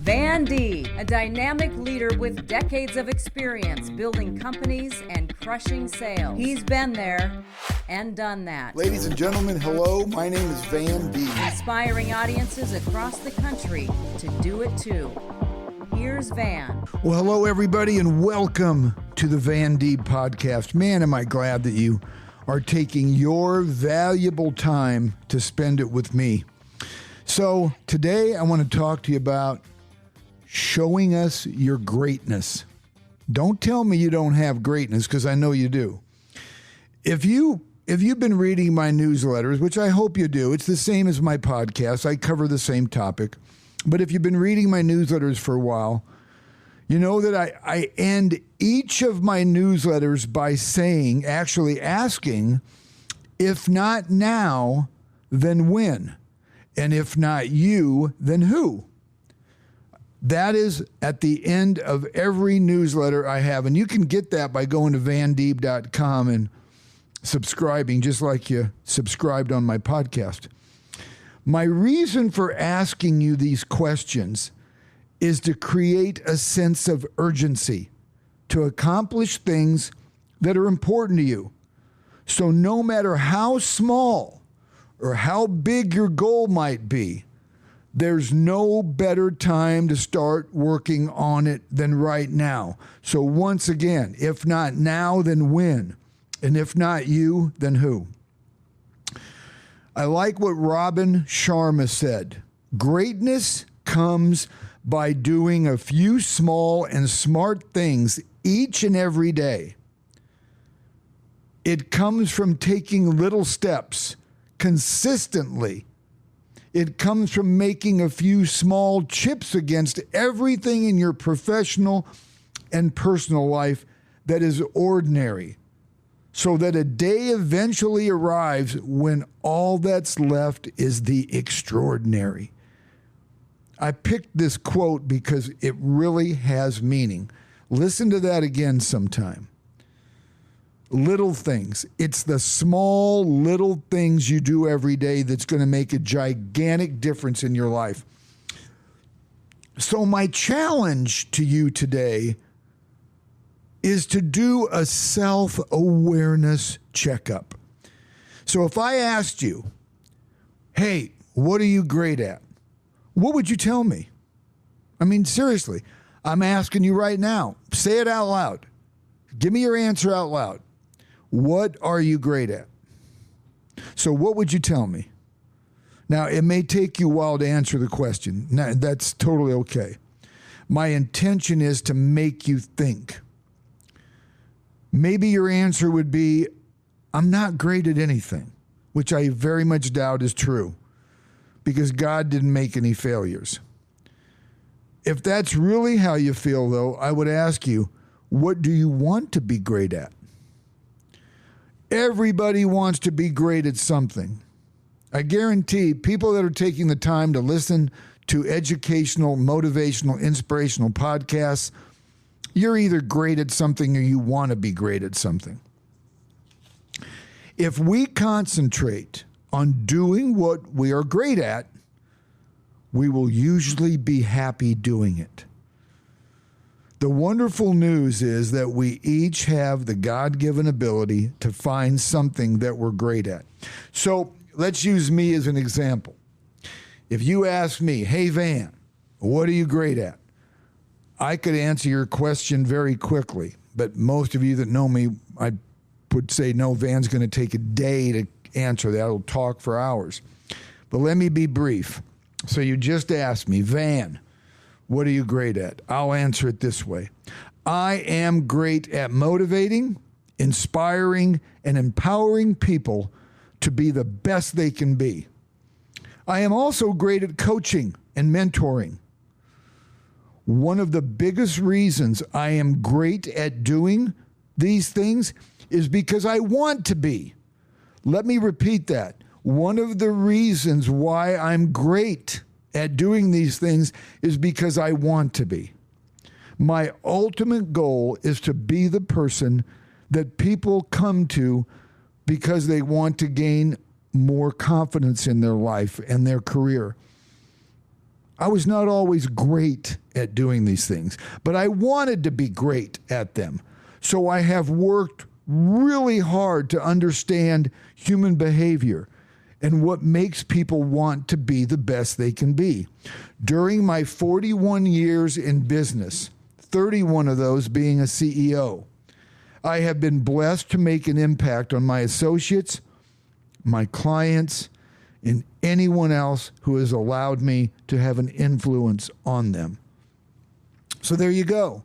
Van Deeb, a dynamic leader with decades of experience building companies and crushing sales. He's been there and done that. Ladies and gentlemen, hello. My name is Van Deeb. Inspiring audiences across the country to do it too. Here's Van. Well, hello, everybody, and welcome to the Van Deeb podcast. Man, am I glad that you are taking your valuable time to spend it with me. So today I want to talk to you about showing us your greatness. Don't tell me you don't have greatness, because I know you do. If you've been reading my newsletters, which I hope you do, it's the same as my podcast. I cover the same topic. But if you've been reading my newsletters for a while, you know that I end each of my newsletters by saying, actually asking, if not now, then when? And if not you, then who? That is at the end of every newsletter I have. And you can get that by going to vandeeb.com and subscribing, just like you subscribed on my podcast. My reason for asking you these questions is to create a sense of urgency to accomplish things that are important to you. So no matter how small or how big your goal might be, there's no better time to start working on it than right now. So once again, if not now, then when? And if not you, then who? I like what Robin Sharma said. Greatness comes by doing a few small and smart things each and every day. It comes from taking little steps consistently. It comes from making a few small chips against everything in your professional and personal life that is ordinary, so that a day eventually arrives when all that's left is the extraordinary. I picked this quote because it really has meaning. Listen to that again sometime. Little things. It's the small little things you do every day that's going to make a gigantic difference in your life. So my challenge to you today is to do a self-awareness checkup. So if I asked you, hey, what are you great at? What would you tell me? I mean, seriously, I'm asking you right now. Say it out loud. Give me your answer out loud. What are you great at? So what would you tell me? Now, it may take you a while to answer the question. Now, that's totally okay. My intention is to make you think. Maybe your answer would be, I'm not great at anything, which I very much doubt is true, because God didn't make any failures. If that's really how you feel, though, I would ask you, what do you want to be great at? Everybody wants to be great at something. I guarantee people that are taking the time to listen to educational, motivational, inspirational podcasts, you're either great at something or you want to be great at something. If we concentrate on doing what we are great at, we will usually be happy doing it. The wonderful news is that we each have the God-given ability to find something that we're great at. So let's use me as an example. If you ask me, hey, Van, what are you great at? I could answer your question very quickly, but most of you that know me, I would say, no, Van's going to take a day to answer that. I'll talk for hours. But let me be brief. So you just asked me, Van, what are you great at? I'll answer it this way. I am great at motivating, inspiring, and empowering people to be the best they can be. I am also great at coaching and mentoring. One of the biggest reasons I am great at doing these things is because I want to be. Let me repeat that. One of the reasons why I'm great at doing these things is because I want to be. My ultimate goal is to be the person that people come to because they want to gain more confidence in their life and their career. I was not always great at doing these things, but I wanted to be great at them. So I have worked really hard to understand human behavior and what makes people want to be the best they can be. During my 41 years in business, 31 of those being a CEO, I have been blessed to make an impact on my associates, my clients, and anyone else who has allowed me to have an influence on them. So there you go.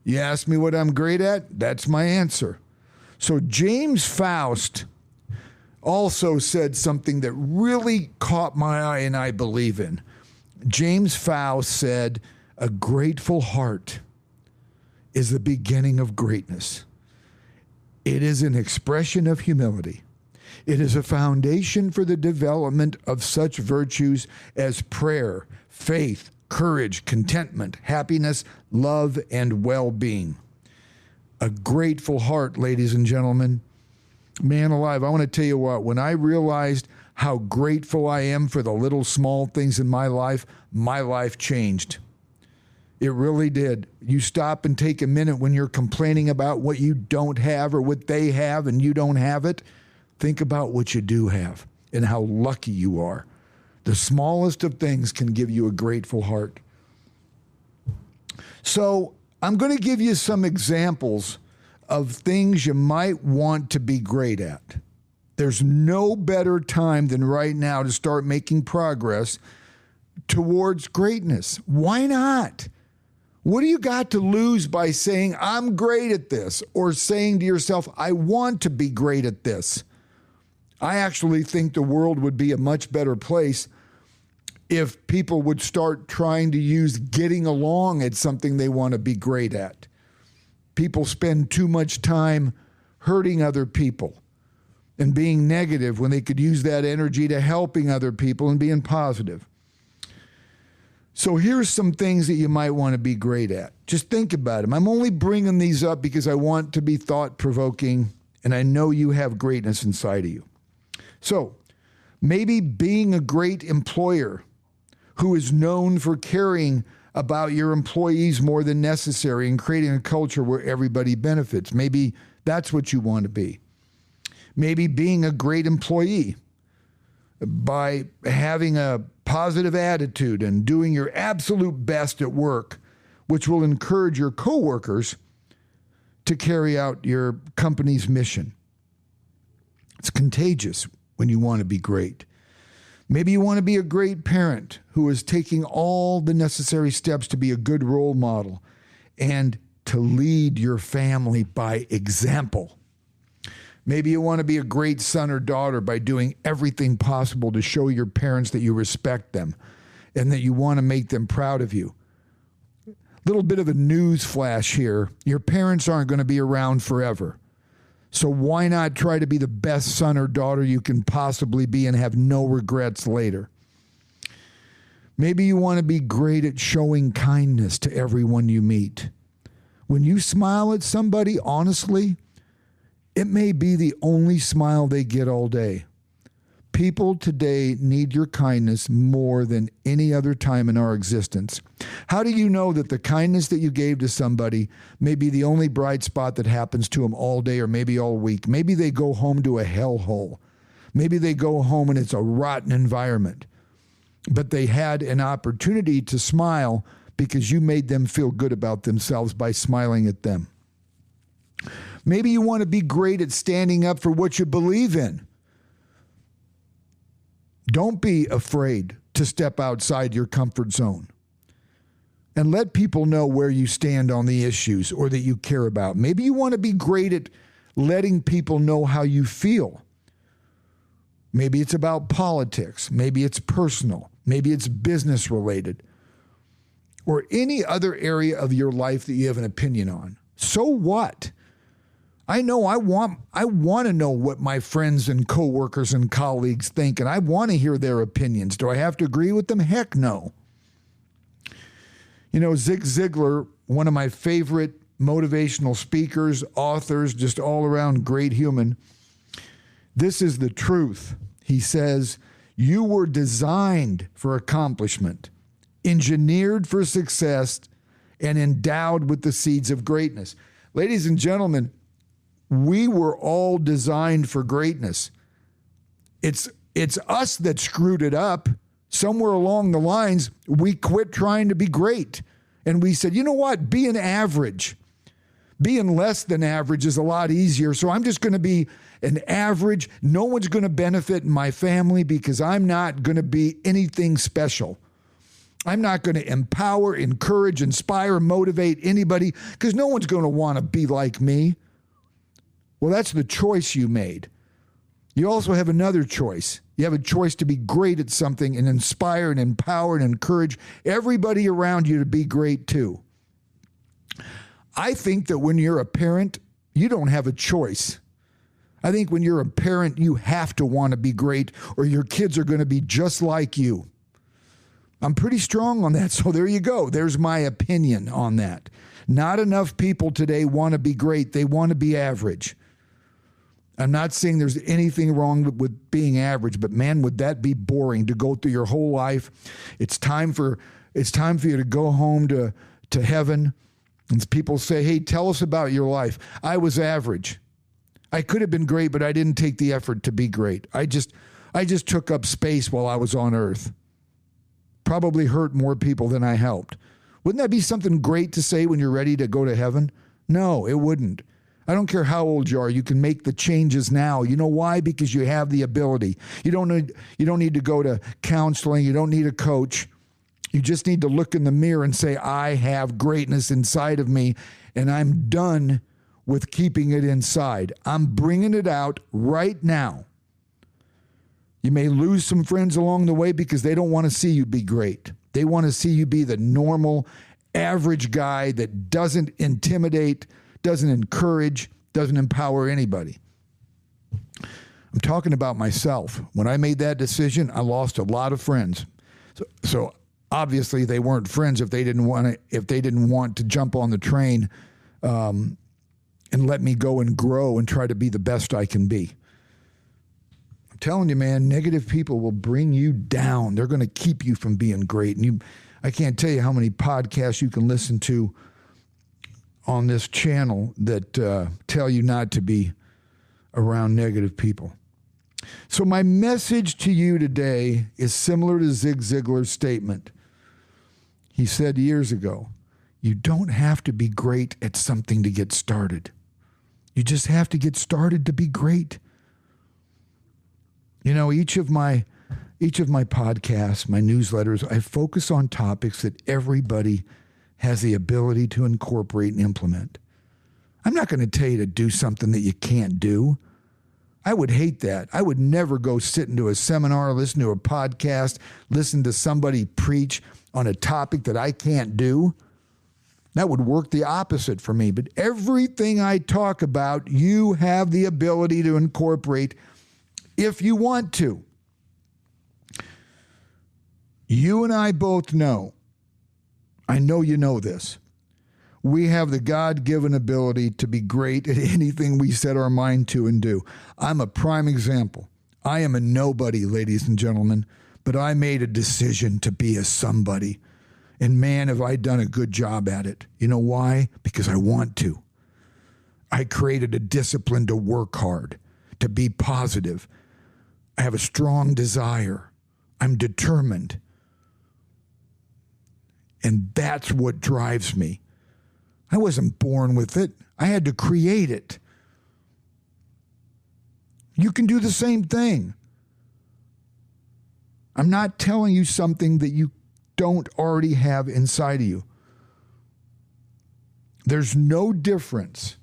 You asked me what I'm great at? That's my answer. So James Faust also said something that really caught my eye and I believe in. James Faust said, "A grateful heart is the beginning of greatness. It is an expression of humility. It is a foundation for the development of such virtues as prayer, faith, courage, contentment, happiness, love, and well-being." A grateful heart, ladies and gentlemen. Man alive, I want to tell you what, when I realized how grateful I am for the little small things in my life changed. It really did. You stop and take a minute when you're complaining about what you don't have or what they have and you don't have it. Think about what you do have and how lucky you are. The smallest of things can give you a grateful heart. So I'm going to give you some examples of things you might want to be great at. There's no better time than right now to start making progress towards greatness. Why not? What do you got to lose by saying, I'm great at this, or saying to yourself, I want to be great at this? I actually think the world would be a much better place if people would start trying to use getting along at something they want to be great at. People spend too much time hurting other people and being negative when they could use that energy to helping other people and being positive. So here's some things that you might want to be great at. Just think about them. I'm only bringing these up because I want to be thought-provoking, and I know you have greatness inside of you. So maybe being a great employer who is known for caring about your employees more than necessary and creating a culture where everybody benefits. Maybe that's what you want to be. Maybe being a great employee by having a positive attitude and doing your absolute best at work, which will encourage your coworkers to carry out your company's mission. It's contagious when you want to be great. Maybe you want to be a great parent who is taking all the necessary steps to be a good role model and to lead your family by example. Maybe you want to be a great son or daughter by doing everything possible to show your parents that you respect them and that you want to make them proud of you. Little bit of a news flash here. Your parents aren't going to be around forever. So why not try to be the best son or daughter you can possibly be and have no regrets later? Maybe you want to be great at showing kindness to everyone you meet. When you smile at somebody, honestly, it may be the only smile they get all day. People today need your kindness more than any other time in our existence. How do you know that the kindness that you gave to somebody may be the only bright spot that happens to them all day or maybe all week? Maybe they go home to a hellhole. Maybe they go home and it's a rotten environment. But they had an opportunity to smile because you made them feel good about themselves by smiling at them. Maybe you want to be great at standing up for what you believe in. Don't be afraid to step outside your comfort zone and let people know where you stand on the issues or that you care about. Maybe you want to be great at letting people know how you feel. Maybe it's about politics. Maybe it's personal. Maybe it's business related or any other area of your life that you have an opinion on. So what? I know I want to know what my friends and coworkers and colleagues think, and I want to hear their opinions. Do I have to agree with them? Heck no. You know, Zig Ziglar, one of my favorite motivational speakers, authors, just all around great human. This is the truth. He says, you were designed for accomplishment. engineered for success, and endowed with the seeds of greatness. Ladies and gentlemen, we were all designed for greatness. It's us that screwed it up. Somewhere along the lines, we quit trying to be great. And we said, you know what? Being average. Being less than average is a lot easier. So I'm just going to be an average. No one's going to benefit in my family because I'm not going to be anything special. I'm not going to empower, encourage, inspire, motivate anybody because no one's going to want to be like me. Well, that's the choice you made. You also have another choice. You have a choice to be great at something and inspire and empower and encourage everybody around you to be great too. I think that when you're a parent, you don't have a choice. I think when you're a parent, you have to want to be great or your kids are going to be just like you. I'm pretty strong on that, so there you go. There's my opinion on that. Not enough people today want to be great. They want to be average. I'm not saying there's anything wrong with being average, but man, would that be boring to go through your whole life. It's time for you to go home to heaven. And people say, hey, tell us about your life. I was average. I could have been great, but I didn't take the effort to be great. I just took up space while I was on earth. Probably hurt more people than I helped. Wouldn't that be something great to say when you're ready to go to heaven? No, it wouldn't. I don't care how old you are. You can make the changes now. You know why? Because you have the ability. You don't need to go to counseling. You don't need a coach. You just need to look in the mirror and say, I have greatness inside of me, and I'm done with keeping it inside. I'm bringing it out right now. You may lose some friends along the way because they don't want to see you be great. They want to see you be the normal, average guy that doesn't intimidate, doesn't encourage, doesn't empower anybody. I'm talking about myself. When I made that decision, I lost a lot of friends. So obviously they weren't friends if they didn't want to jump on the train and let me go and grow and try to be the best I can be. I'm telling you, man, negative people will bring you down. They're going to keep you from being great. And I can't tell you how many podcasts you can listen to on this channel that tell you not to be around negative people. So my message to you today is similar to Zig Ziglar's statement. He said years ago, you don't have to be great at something to get started. You just have to get started to be great. You know, each of my podcasts, my newsletters, I focus on topics that everybody has the ability to incorporate and implement. I'm not going to tell you to do something that you can't do. I would hate that. I would never go sit into a seminar, listen to a podcast, listen to somebody preach on a topic that I can't do. That would work the opposite for me. But everything I talk about, you have the ability to incorporate if you want to. You and I both know, I know you know this, we have the God-given ability to be great at anything we set our mind to and do. I'm a prime example. I am a nobody, ladies and gentlemen, but I made a decision to be a somebody. And man, have I done a good job at it. You know why? Because I want to. I created a discipline to work hard, to be positive. I have a strong desire. I'm determined. And that's what drives me. I wasn't born with it. I had to create it. You can do the same thing. I'm not telling you something that you don't already have inside of you. There's no difference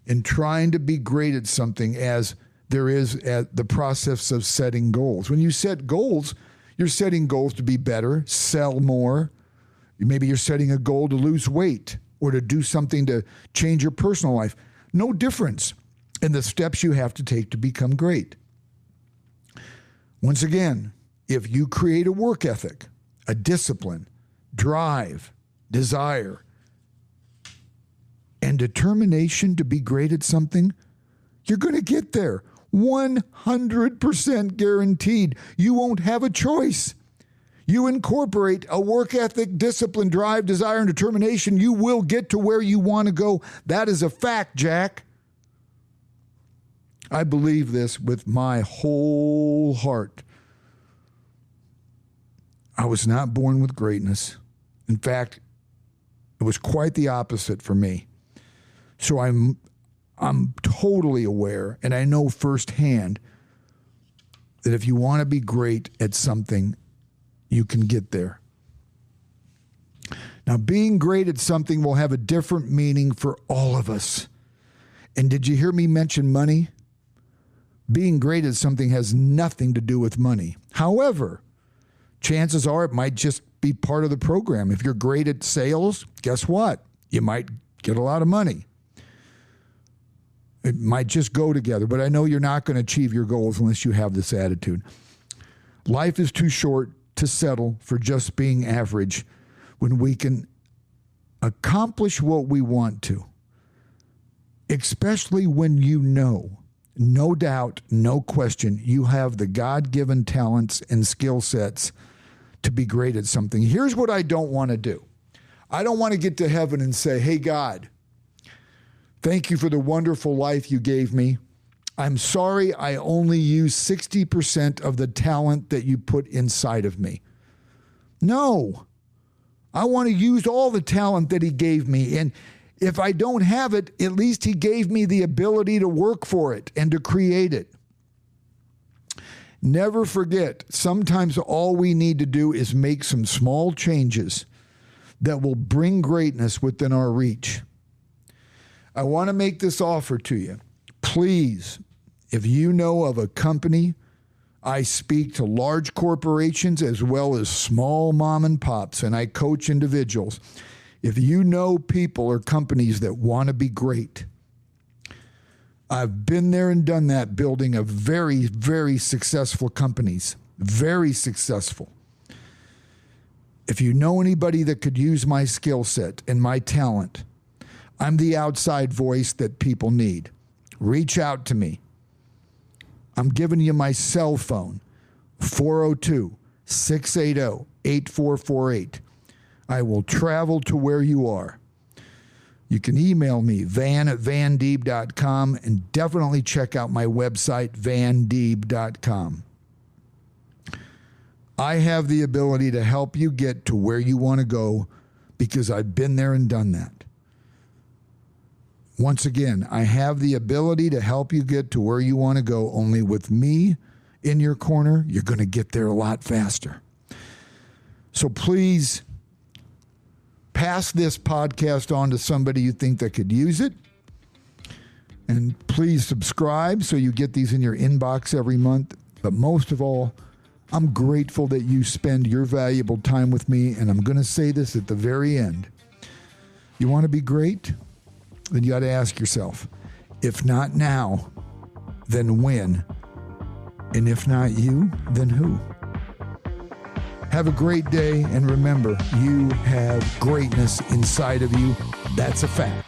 in trying to be great at something as there is at the process of setting goals. When you set goals, you're setting goals to be better, sell more. Maybe you're setting a goal to lose weight or to do something to change your personal life. No difference in the steps you have to take to become great. Once again, if you create a work ethic, a discipline, drive, desire, and determination to be great at something, you're going to get there. 100% guaranteed. You won't have a choice. you incorporate a work ethic, discipline, drive, desire, and determination, you will get to where you want to go. That is a fact, Jack. I believe this with my whole heart. I was not born with greatness. In fact, it was quite the opposite for me. So I'm totally aware, and I know firsthand that if you want to be great at something, you can get there. Now, being great at something will have a different meaning for all of us. And did you hear me mention money? Being great at something has nothing to do with money. However, chances are it might just be part of the program. If you're great at sales, guess what? You might get a lot of money. It might just go together, but I know you're not going to achieve your goals unless you have this attitude. Life is too short to settle for just being average when we can accomplish what we want to, especially when you know, no doubt, no question, you have the God-given talents and skill sets to be great at something. Here's what I don't want to do. I don't want to get to heaven and say, hey, God, thank you for the wonderful life you gave me. I'm sorry I only used 60% of the talent that you put inside of me. No, I want to use all the talent that he gave me. And if I don't have it, at least he gave me the ability to work for it and to create it. Never forget, sometimes all we need to do is make some small changes that will bring greatness within our reach. I want to make this offer to you. Please, if you know of a company, I speak to large corporations as well as small mom and pops, and I coach individuals. If you know people or companies that want to be great, I've been there and done that, building a very, very successful companies. Very successful. If you know anybody that could use my skill set and my talent, I'm the outside voice that people need. Reach out to me. I'm giving you my cell phone, 402-680-8448. I will travel to where you are. You can email me, van@vandeeb.com, and definitely check out my website, vandeeb.com. I have the ability to help you get to where you want to go because I've been there and done that. Once again, I have the ability to help you get to where you want to go. Only with me in your corner, you're going to get there a lot faster. So please pass this podcast on to somebody you think that could use it. And please subscribe so you get these in your inbox every month. But most of all, I'm grateful that you spend your valuable time with me. And I'm going to say this at the very end. You want to be great? Then you got to ask yourself, if not now, then when? And if not you, then who? Have a great day, and remember, you have greatness inside of you. That's a fact.